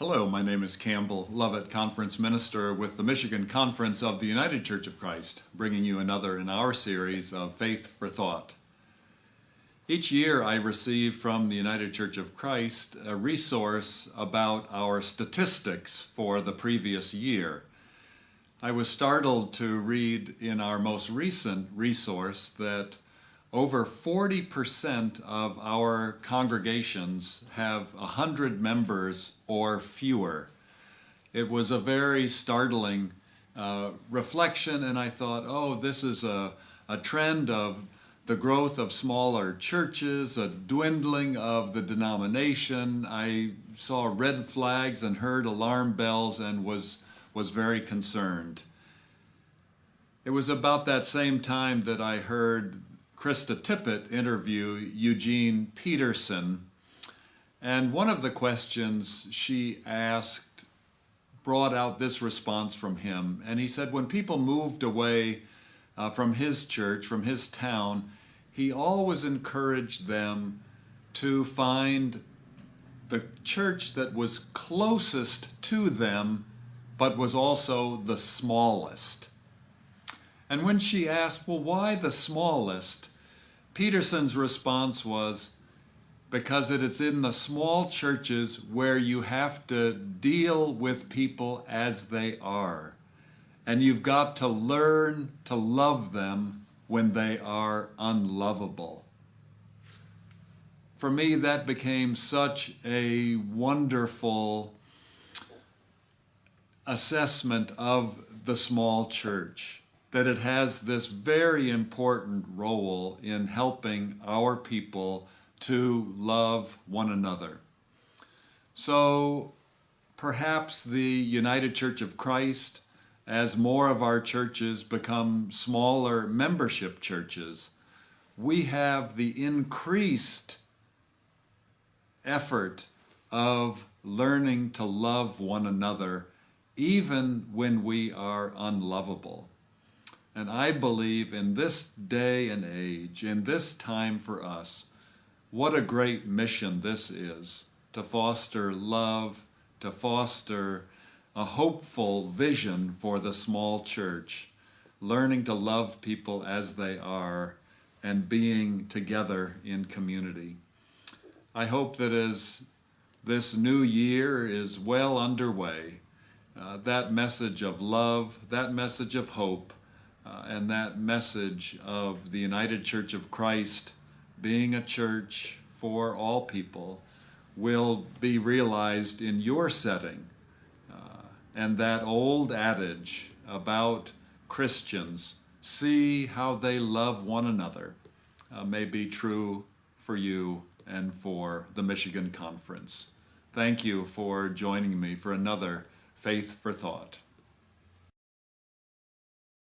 Hello, my name is Campbell Lovett, Conference Minister with the Michigan Conference of the United Church of Christ, bringing you another in our series of Faith for Thought. Each year I receive from the United Church of Christ a resource about our statistics for the previous year. I was startled to read in our most recent resource that over 40% of our congregations have 100 members or fewer. It was a very startling reflection, and I thought, this is a trend of the growth of smaller churches, a dwindling of the denomination. I saw red flags and heard alarm bells and was very concerned. It was about that same time that I heard Krista Tippett interview Eugene Peterson, and one of the questions she asked brought out this response from him. And he said when people moved away from his church, from his town, he always encouraged them to find the church that was closest to them, but was also the smallest. And when she asked, well, why the smallest? Peterson's response was, because it is in the small churches where you have to deal with people as they are. And you've got to learn to love them when they are unlovable. For me, that became such a wonderful assessment of the small church, that it has this very important role in helping our people to love one another. So perhaps the United Church of Christ, as more of our churches become smaller membership churches, we have the increased effort of learning to love one another even when we are unlovable. And I believe in this day and age, in this time for us, what a great mission this is, to foster love, to foster a hopeful vision for the small church, learning to love people as they are and being together in community. I hope that as this new year is well underway, that message of love, that message of hope, and that message of the United Church of Christ being a church for all people will be realized in your setting. And that old adage about Christians, see how they love one another, may be true for you and for the Michigan Conference. Thank you for joining me for another Faith for Thought.